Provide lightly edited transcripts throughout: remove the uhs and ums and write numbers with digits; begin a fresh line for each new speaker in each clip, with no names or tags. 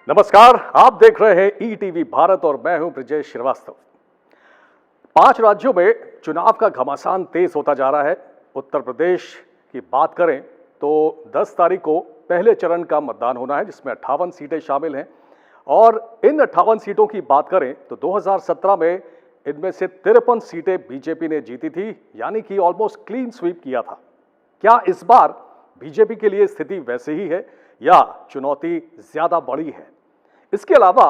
नमस्कार, आप देख रहे हैं ईटीवी भारत और मैं हूं ब्रिजेश श्रीवास्तव। 5 राज्यों में चुनाव का घमासान तेज होता जा रहा है। उत्तर प्रदेश की बात करें तो 10 तारीख को पहले चरण का मतदान होना है, जिसमें 58 सीटें शामिल हैं। और इन 58 सीटों की बात करें तो 2017 में इनमें से 53 सीटें बीजेपी ने जीती थी, यानी कि ऑलमोस्ट क्लीन स्वीप किया था। क्या इस बार बीजेपी के लिए स्थिति वैसे ही है या चुनौती ज्यादा बड़ी है? इसके अलावा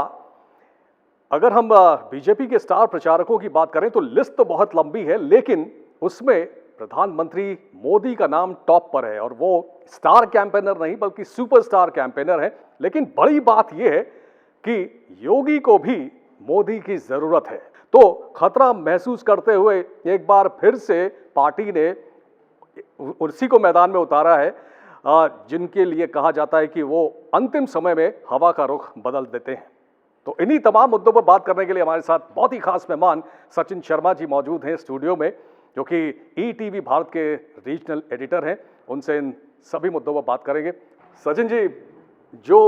अगर हम बीजेपी के स्टार प्रचारकों की बात करें तो लिस्ट तो बहुत लंबी है, लेकिन उसमें प्रधानमंत्री मोदी का नाम टॉप पर है। और वो स्टार कैंपेनर नहीं बल्कि सुपरस्टार कैंपेनर है। लेकिन बड़ी बात यह है कि योगी को भी मोदी की जरूरत है। तो खतरा महसूस करते हुए एक बार फिर से पार्टी ने उसी को मैदान में उतारा है जिनके लिए कहा जाता है कि वो अंतिम समय में हवा का रुख बदल देते हैं। तो इन्हीं तमाम मुद्दों पर बात करने के लिए हमारे साथ बहुत ही खास मेहमान सचिन शर्मा जी मौजूद हैं स्टूडियो में, जो कि ईटीवी भारत के रीजनल एडिटर हैं। उनसे इन सभी मुद्दों पर बात करेंगे। सचिन जी, जो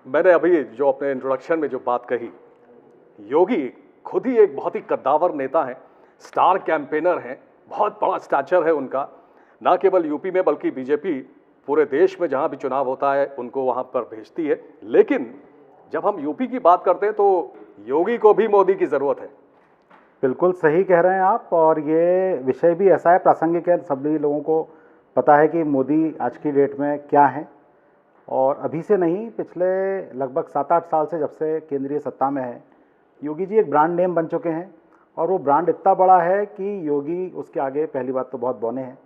मैंने अभी जो अपने इंट्रोडक्शन में जो बात कही, योगी खुद ही एक बहुत ही कद्दावर नेता हैं, स्टार कैंपेनर हैं, बहुत बड़ा स्टैचर है उनका, ना केवल यूपी में बल्कि बीजेपी पूरे देश में जहां भी चुनाव होता है उनको वहां पर भेजती है। लेकिन जब हम यूपी की बात करते हैं तो योगी को भी मोदी की जरूरत है।
बिल्कुल सही कह रहे हैं आप, और ये विषय भी ऐसा है, प्रासंगिक है। सभी लोगों को पता है कि मोदी आज की डेट में क्या है, और अभी से नहीं, पिछले लगभग 7-8 साल से, जब से केंद्रीय सत्ता में है, योगी जी एक ब्रांड नेम बन चुके हैं। और वो ब्रांड इतना बड़ा है कि योगी उसके आगे पहली बात तो बहुत बौने हैं।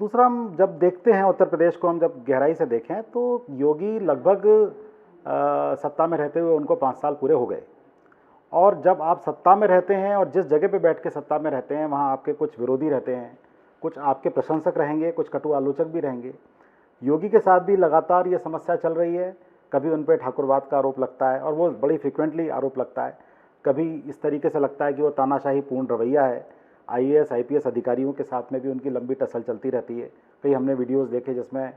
दूसरा, हम जब देखते हैं उत्तर प्रदेश को, हम जब गहराई से देखें तो योगी लगभग सत्ता में रहते हुए उनको 5 साल पूरे हो गए। और जब आप सत्ता में रहते हैं और जिस जगह पे बैठ के सत्ता में रहते हैं, वहाँ आपके कुछ विरोधी रहते हैं, कुछ आपके प्रशंसक रहेंगे, कुछ कटु आलोचक भी रहेंगे। योगी के साथ भी लगातार ये समस्या चल रही है। कभी उन पर ठाकुरवाद का आरोप लगता है, और वो बड़ी फ्रिक्वेंटली आरोप लगता है। कभी इस तरीके से लगता है कि वो तानाशाही पूर्ण रवैया है। IAS IPS अधिकारियों के साथ में भी उनकी लंबी टसल चलती रहती है। कई हमने वीडियोस देखे जिसमें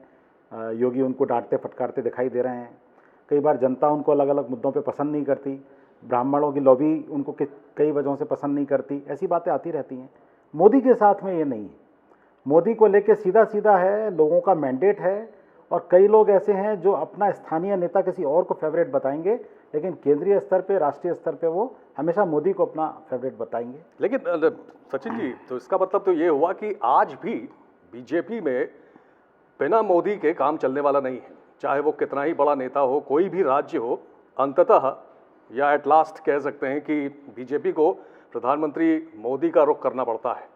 योगी उनको डांटते फटकारते दिखाई दे रहे हैं। कई बार जनता उनको अलग अलग मुद्दों पे पसंद नहीं करती, ब्राह्मणों की लॉबी उनको कई वजहों से पसंद नहीं करती, ऐसी बातें आती रहती हैं। मोदी के साथ में ये नहीं है। मोदी को लेके सीधा सीधा है, लोगों का मैंडेट है। और कई लोग ऐसे हैं जो अपना स्थानीय नेता किसी और को फेवरेट बताएंगे, लेकिन केंद्रीय स्तर पे, राष्ट्रीय स्तर पे वो हमेशा मोदी को अपना फेवरेट बताएंगे।
लेकिन सचिन जी, तो इसका मतलब तो ये हुआ कि आज भी बीजेपी में बिना मोदी के काम चलने वाला नहीं है। चाहे वो कितना ही बड़ा नेता हो, कोई भी राज्य हो, अंततः या एट लास्ट कह सकते हैं कि बीजेपी को प्रधानमंत्री मोदी का रुख करना पड़ता है।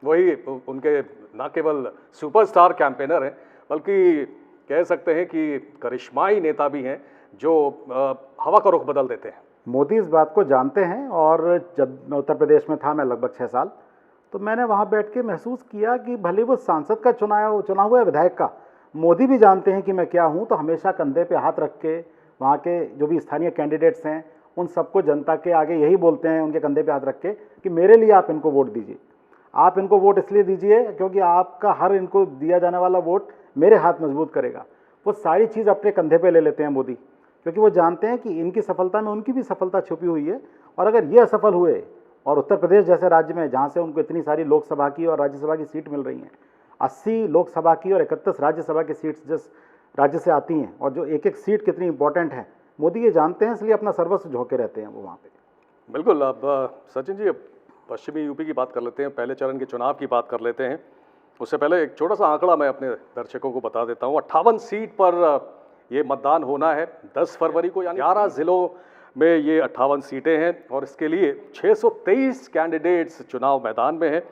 वही उनके ना केवल सुपरस्टार कैंपेनर हैं, बल्कि कह सकते हैं कि करिश्माई नेता भी हैं जो हवा का रुख बदल देते हैं।
मोदी इस बात को जानते हैं। और जब मैं उत्तर प्रदेश में था, मैं लगभग 6 साल, तो मैंने वहाँ बैठ के महसूस किया कि भले वो सांसद का चुना हुआ है, विधायक का, मोदी भी जानते हैं कि मैं क्या हूँ। तो हमेशा कंधे पे हाथ रख के वहाँ के जो भी स्थानीय कैंडिडेट्स हैं उन सबको जनता के आगे यही बोलते हैं, उनके कंधे पे हाथ रख के, कि मेरे लिए आप इनको वोट दीजिए। आप इनको वोट इसलिए दीजिए क्योंकि आपका हर इनको दिया जाने वाला वोट मेरे हाथ मजबूत करेगा। वो सारी चीज़ अपने कंधे पे ले लेते हैं मोदी, क्योंकि वो जानते हैं कि इनकी सफलता में उनकी भी सफलता छुपी हुई है। और अगर ये असफल हुए, और उत्तर प्रदेश जैसे राज्य में जहाँ से उनको इतनी सारी लोकसभा की और राज्यसभा की सीट मिल रही हैं, 80 लोकसभा की और 31 राज्यसभा की सीट्स जिस राज्य से आती हैं, और जो एक एक सीट कितनी इंपॉर्टेंट है, मोदी ये जानते हैं, इसलिए अपना सर्वस्व झोंके रहते हैं वो वहाँ पे।
बिल्कुल। अब सचिन जी, पश्चिमी यूपी की बात कर लेते हैं, पहले चरण के चुनाव की बात कर लेते हैं। उससे पहले एक छोटा सा आंकड़ा मैं अपने दर्शकों को बता देता हूँ। 58 सीट पर ये मतदान होना है 10 फरवरी को, यानी 11 जिलों में ये 58 सीटें हैं। और इसके लिए 623 कैंडिडेट्स चुनाव मैदान में हैं।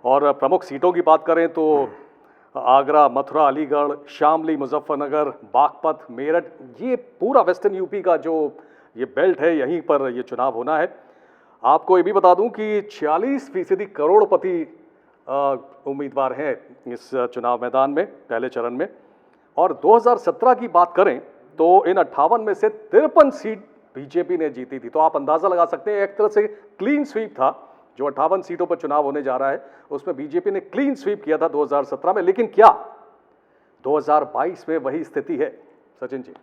और प्रमुख सीटों की बात करें तो आगरा, मथुरा, अलीगढ़, शामली, मुजफ्फरनगर, बागपत, मेरठ, ये पूरा वेस्टर्न यूपी का जो ये बेल्ट है, यहीं पर ये चुनाव होना है। आपको ये भी बता दूं कि 46% करोड़पति उम्मीदवार हैं इस चुनाव मैदान में पहले चरण में। और 2017 की बात करें तो इन 58 में से 53 सीट बीजेपी ने जीती थी। तो आप अंदाजा लगा सकते हैं, एक तरह से क्लीन स्वीप था। जो 58 सीटों पर चुनाव होने जा रहा है उसमें बीजेपी ने क्लीन स्वीप किया था 2017 में। लेकिन क्या 2022 में वही स्थिति है सचिन जी?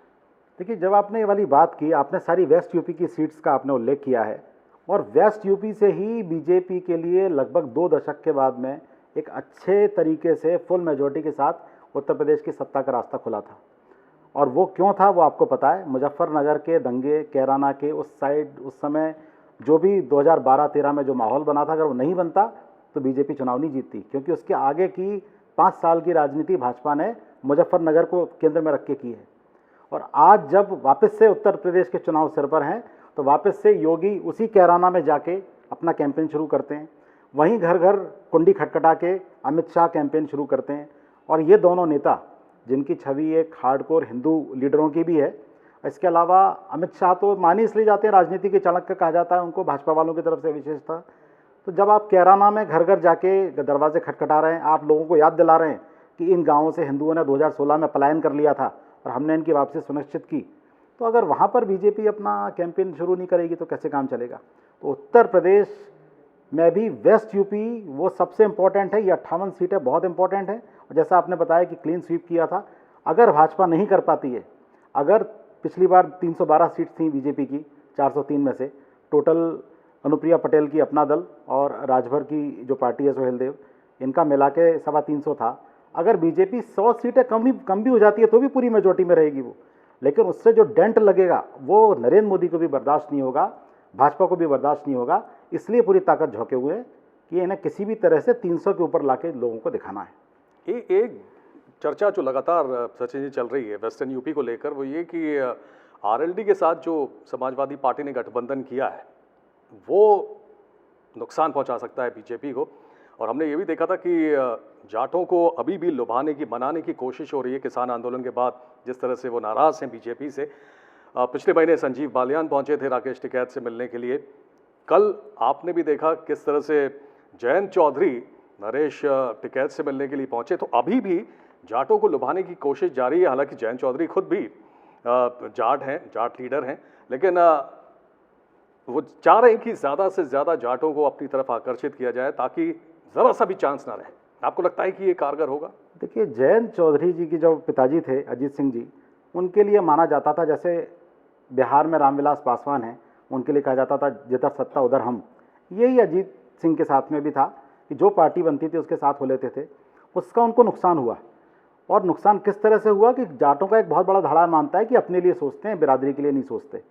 देखिए, जब आपने ये वाली बात की, आपने सारी वेस्ट यूपी की सीट्स का आपने उल्लेख किया है, और वेस्ट यूपी से ही बीजेपी के लिए लगभग 2 दशक के बाद में एक अच्छे तरीके से फुल मेजोरिटी के साथ उत्तर प्रदेश की सत्ता का रास्ता खुला था। और वो क्यों था वो आपको पता है। मुजफ्फरनगर के दंगे, कैराना के उस साइड, उस समय जो भी 2012-13 में जो माहौल बना था, अगर वो नहीं बनता तो बीजेपी चुनाव नहीं जीतती, क्योंकि उसके आगे की 5 साल की राजनीति भाजपा ने मुजफ्फरनगर को केंद्र में रख के की है। और आज जब वापस से उत्तर प्रदेश के चुनाव सिर पर हैं, तो वापस से योगी उसी कैराना में जाके अपना कैंपेन शुरू करते हैं। वहीं घर घर कुंडी खटखटा के अमित शाह कैंपेन शुरू करते हैं। और ये दोनों नेता, जिनकी छवि एक हार्डकोर हिंदू लीडरों की भी है, इसके अलावा अमित शाह तो मान ही इसलिए जाते हैं, राजनीति के चाणक्य कहा जाता है उनको, भाजपा वालों की तरफ से विशेषता। तो जब आप कैराना में घर घर जाके दरवाजे खटखटा रहे हैं, आप लोगों को याद दिला रहे हैं कि इन गाँवों से हिंदुओं ने 2016 में पलायन कर लिया था और हमने इनकी वापसी सुनिश्चित की, तो अगर वहाँ पर बीजेपी अपना कैंपेन शुरू नहीं करेगी तो कैसे काम चलेगा। तो उत्तर प्रदेश में भी वेस्ट यूपी वो सबसे इम्पोर्टेंट है। ये 58 सीटें बहुत इंपॉर्टेंट हैं। और जैसा आपने बताया कि क्लीन स्वीप किया था, अगर भाजपा नहीं कर पाती है, अगर पिछली बार 312 सीट थी बीजेपी की 403 में से, टोटल अनुप्रिया पटेल की अपना दल और राजभर की जो पार्टी है सोहेल देव, इनका मिला के 325 था। अगर बीजेपी 100 सीटें कम भी हो जाती है तो भी पूरी मेजोरिटी में रहेगी वो, लेकिन उससे जो डेंट लगेगा वो नरेंद्र मोदी को भी बर्दाश्त नहीं होगा, भाजपा को भी बर्दाश्त नहीं होगा। इसलिए पूरी ताकत झोंके हुए हैं कि इन्हें किसी भी तरह से 300 के ऊपर लाके लोगों को दिखाना है।
एक चर्चा जो लगातार सचिन जी चल रही है वेस्टर्न यूपी को लेकर, वो ये कि आरएलडी के साथ जो समाजवादी पार्टी ने गठबंधन किया है वो नुकसान पहुंचा सकता है बीजेपी को। और हमने ये भी देखा था कि जाटों को अभी भी लुभाने की, मनाने की कोशिश हो रही है किसान आंदोलन के बाद, जिस तरह से वो नाराज़ हैं बीजेपी से। पिछले महीने संजीव बालियान पहुंचे थे राकेश टिकैत से मिलने के लिए। कल आपने भी देखा किस तरह से जयंत चौधरी नरेश टिकैत से मिलने के लिए पहुंचे। तो अभी भी जाटों को लुभाने की कोशिश जारी है। हालांकि जयंत चौधरी खुद भी जाट हैं, जाट लीडर हैं, लेकिन वो चाह रहे हैं कि ज़्यादा से ज़्यादा जाटों को अपनी तरफ आकर्षित किया जाए ताकि ज़रा सा भी चांस ना रहे। आपको लगता है कि ये कारगर होगा?
देखिए, जयंत चौधरी जी की जो पिताजी थे अजीत सिंह जी, उनके लिए माना जाता था, जैसे बिहार में रामविलास पासवान हैं, उनके लिए कहा जाता था जिधर सत्ता उधर हम। यही अजीत सिंह के साथ में भी था कि जो पार्टी बनती थी उसके साथ हो लेते थे। उसका उनको नुकसान हुआ। और नुकसान किस तरह से हुआ कि जाटों का एक बहुत बड़ा धड़ा मानता है कि अपने लिए सोचते हैं, बिरादरी के लिए नहीं सोचते।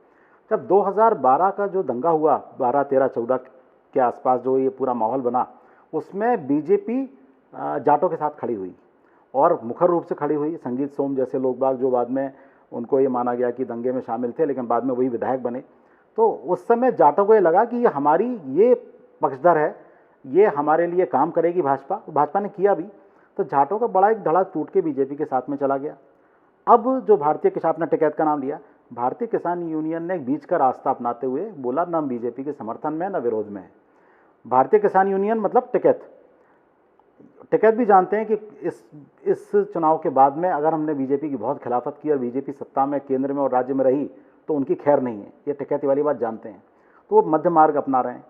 जब 2012 का जो दंगा हुआ, 12, 13, 14 के आसपास जो ये पूरा माहौल बना, उसमें बीजेपी जाटों के साथ खड़ी हुई और मुखर रूप से खड़ी हुई। संगीत सोम जैसे लोग बाग, जो बाद में उनको ये माना गया कि दंगे में शामिल थे, लेकिन बाद में वही विधायक बने। तो उस समय जाटों को ये लगा कि ये हमारी ये पक्षधर है, ये हमारे लिए काम करेगी भाजपा ने किया भी। तो जाटों का बड़ा एक धड़ा टूट के बीजेपी के साथ में चला गया। अब जो भारतीय किसान, आपने टिकैत का नाम लिया, भारतीय किसान यूनियन ने एक बीच का रास्ता अपनाते हुए बोला, न बीजेपी के समर्थन में न विरोध में है। भारतीय किसान यूनियन मतलब टिकैत भी जानते हैं कि इस चुनाव के बाद में अगर हमने बीजेपी की बहुत खिलाफत की और बीजेपी सत्ता में केंद्र में और राज्य में रही तो उनकी खैर नहीं है, ये टिकैत वाली बात जानते हैं। तो वो मध्य मार्ग अपना रहे हैं।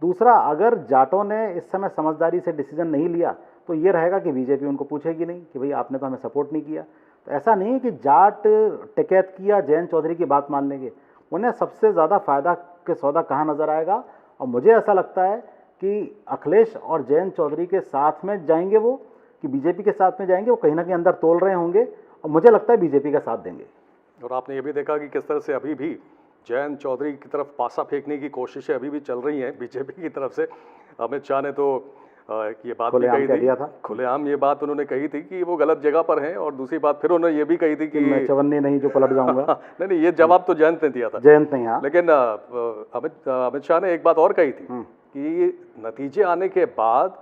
दूसरा, अगर जाटों ने इस समय समझदारी से डिसीजन नहीं लिया तो ये रहेगा कि बीजेपी उनको पूछेगी नहीं कि भाई आपने तो हमें सपोर्ट नहीं किया। तो ऐसा नहीं है कि जाट टिकैत की या जयंत चौधरी की बात मान लेंगे। उन्हें सबसे ज़्यादा फायदा के सौदा कहाँ नज़र आएगा, और मुझे ऐसा लगता है कि अखिलेश और जयंत चौधरी के साथ में जाएंगे वो, कि बीजेपी के साथ में जाएंगे, वो कहीं ना कहीं अंदर तोल रहे होंगे और मुझे लगता है बीजेपी का साथ देंगे।
और आपने ये भी देखा कि किस तरह से अभी भी जयंत चौधरी की तरफ पासा फेंकने की कोशिशें अभी भी चल रही हैं बीजेपी की तरफ से। अमित शाह ने तो ये बात भी कही थी, खुलेआम ये बात उन्होंने कही थी कि वो गलत जगह पर हैं। और दूसरी बात फिर उन्होंने ये भी कही थी कि
मैं चवन्नी नहीं जो पलट जाऊंगा।
नहीं, ये जवाब तो जयंत ने दिया था।
जयंत ने, हाँ।
लेकिन अमित शाह ने एक बात और कही थी कि नतीजे आने के बाद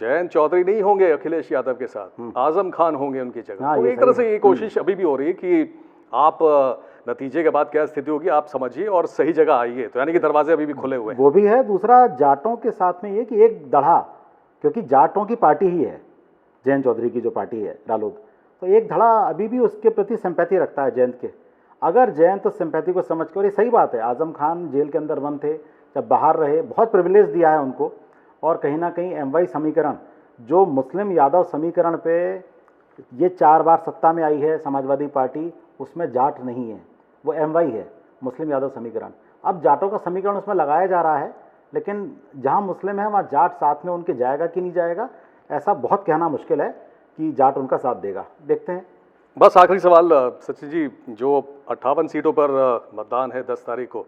जयंत चौधरी नहीं होंगे अखिलेश यादव के साथ, आजम खान होंगे उनकी जगह। तो एक तरह से ये कोशिश अभी भी हो रही है कि आप नतीजे के बाद क्या स्थिति होगी आप समझिए और सही जगह आइए। तो यानी कि दरवाजे अभी भी खुले हुए हैं।
वो भी है। दूसरा, जाटों के साथ में ये कि एक धड़ा, क्योंकि जाटों की पार्टी ही है जयंत चौधरी की जो पार्टी है रालोद, तो एक धड़ा अभी भी उसके प्रति सिंपैथी रखता है जयंत के। अगर जयंत सिंपैथी को समझ कर, और ये सही बात है, आजम खान जेल के अंदर बंद थे, जब बाहर रहे बहुत प्रिविलेज दिया है उनको। और कहीं ना कहीं MY समीकरण, जो मुस्लिम यादव समीकरण पे ये 4 बार सत्ता में आई है समाजवादी पार्टी, उसमें जाट नहीं है, वो MY है, मुस्लिम यादव समीकरण। अब जाटों का समीकरण उसमें लगाया जा रहा है, लेकिन जहाँ मुस्लिम है वहाँ जाट साथ में उनके जाएगा कि नहीं जाएगा, ऐसा बहुत कहना मुश्किल है कि जाट उनका साथ देगा। देखते हैं।
बस आखिरी सवाल सचिन जी, जो 58 सीटों पर मतदान है 10 तारीख को,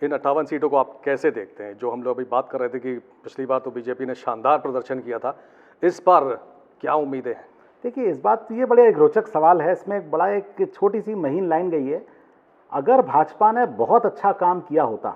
इन 58 सीटों को आप कैसे देखते हैं? जो हम लोग अभी बात कर रहे थे कि पिछली बार तो बीजेपी ने शानदार प्रदर्शन किया था, इस बार क्या उम्मीदें हैं?
देखिए, इस बात ये बड़ा एक रोचक सवाल है। इसमें एक बड़ा एक छोटी सी महीन लाइन गई है। अगर भाजपा ने बहुत अच्छा काम किया होता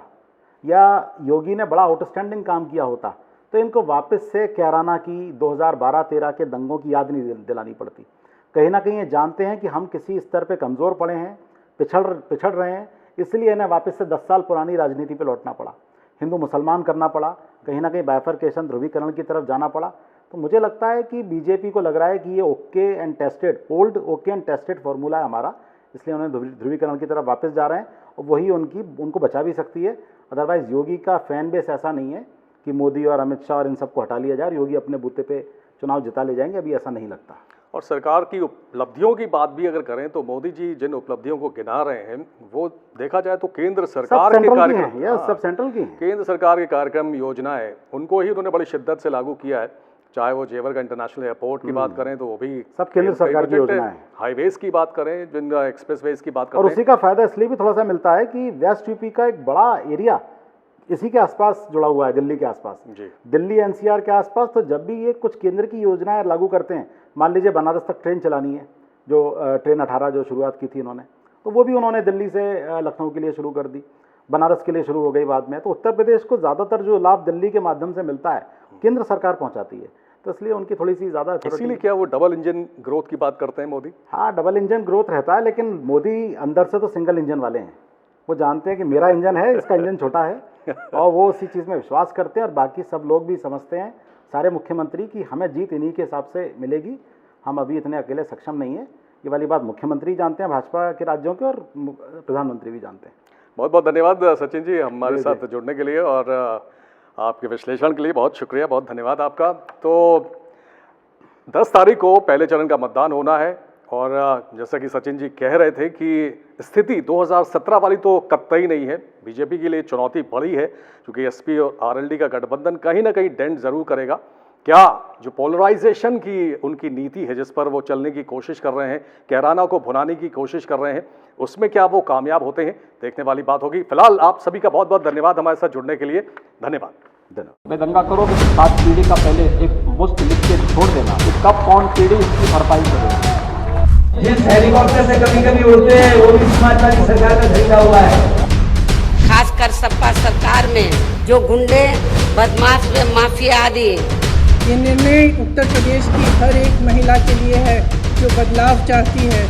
या योगी ने बड़ा आउटस्टैंडिंग काम किया होता तो इनको वापस से कैराना की 2012-13 के दंगों की याद नहीं दिलानी पड़ती। कहीं ना कहीं ये जानते हैं कि हम किसी स्तर पे कमज़ोर पड़े हैं, पिछड़ रहे हैं, इसलिए इन्हें वापस से 10 साल पुरानी राजनीति पे लौटना पड़ा, हिंदू मुसलमान करना पड़ा, कहीं ना कहीं बाइफरकेशन, ध्रुवीकरण की तरफ जाना पड़ा। तो मुझे लगता है कि बीजेपी को लग रहा है कि ये okay and tested, old okay and tested formula है हमारा, इसलिए उन्हें ध्रुवीकरण की तरफ वापस जा रहे हैं और वही उनको बचा भी सकती है। अदरवाइज़ योगी का फैन बेस ऐसा नहीं है कि मोदी और अमित शाह और इन सबको हटा लिया जाए और योगी अपने बूते पे चुनाव जिता ले जाएंगे, अभी ऐसा नहीं लगता।
और सरकार की उपलब्धियों की बात भी अगर करें तो मोदी जी जिन उपलब्धियों को गिना रहे हैं वो देखा जाए तो केंद्र सरकार के कार्यक्रम,
सब सेंट्रल की,
केंद्र सरकार के कार्यक्रम योजनाएं उनको ही उन्होंने बड़ी शिद्दत से लागू किया है। चाहे वो जेवर का इंटरनेशनल एयरपोर्ट की बात करें तो वो भी
सब केंद्र सरकार की योजना है।
हाईवेज की बात करें, जिन एक्सप्रेसवेज की बात करें,
और उसी का फायदा इसलिए भी थोड़ा सा मिलता है कि वेस्ट यूपी का एक बड़ा एरिया इसी के आसपास जुड़ा हुआ है, दिल्ली के आसपास जी, दिल्ली NCR के आसपास। तो जब भी ये कुछ केंद्र की योजनाएं लागू करते हैं, मान लीजिए बनारस तक ट्रेन चलानी है, जो ट्रेन 18 जो शुरुआत की थी इन्होंने, तो वो भी उन्होंने दिल्ली से लखनऊ के लिए शुरू कर दी, बनारस के लिए शुरू हो गई बाद में। तो उत्तर प्रदेश को ज़्यादातर जो लाभ दिल्ली के माध्यम से मिलता है केंद्र सरकार पहुँचाती है, तो इसलिए उनकी थोड़ी सी ज़्यादा,
इसीलिए क्या वो डबल इंजन ग्रोथ की बात करते हैं मोदी?
हाँ, डबल इंजन ग्रोथ रहता है, लेकिन मोदी अंदर से तो सिंगल इंजन वाले हैं। वो जानते हैं कि मेरा इंजन है, इसका इंजन छोटा है, और वो उसी चीज़ में विश्वास करते हैं। और बाकी सब लोग भी समझते हैं, सारे मुख्यमंत्री, कि हमें जीत इन्हीं के हिसाब से मिलेगी, हम अभी इतने अकेले सक्षम नहीं है। ये वाली बात मुख्यमंत्री जानते हैं भाजपा के राज्यों के, और प्रधानमंत्री भी जानते हैं।
बहुत बहुत धन्यवाद सचिन जी हमारे साथ जुड़ने के लिए, और आपके विश्लेषण के लिए बहुत शुक्रिया, बहुत धन्यवाद आपका। तो 10 तारीख को पहले चरण का मतदान होना है, और जैसा कि सचिन जी कह रहे थे कि स्थिति 2017 वाली तो कतई नहीं है। बीजेपी के लिए चुनौती बड़ी है, क्योंकि SP और RLD का गठबंधन कहीं ना कहीं डेंट जरूर करेगा। क्या जो पोलराइजेशन की उनकी नीति है, जिस पर वो चलने की कोशिश कर रहे हैं, कैराना को भुनाने की कोशिश कर रहे हैं, उसमें क्या वो कामयाब होते हैं, देखने वाली बात होगी। फिलहाल आप सभी का बहुत बहुत धन्यवाद हमारे साथ जुड़ने के लिए। धन्यवाद।
मैं दंगा करोगे तो 7 पीढ़ी का पहले एक मुश्त लिख के छोड़ देना, तो कब कौन पीढ़ी इसकी भरपाई करेगी?
जिस हेलीकॉप्टर से कभी कभी उड़ते हैं वो भी समाजवादी सरकार का खरीदा हुआ है।
खासकर सपा सरकार में जो गुंडे, बदमाश व माफिया आदि,
ये निर्णय उत्तर प्रदेश की हर एक महिला के लिए है जो बदलाव चाहती है।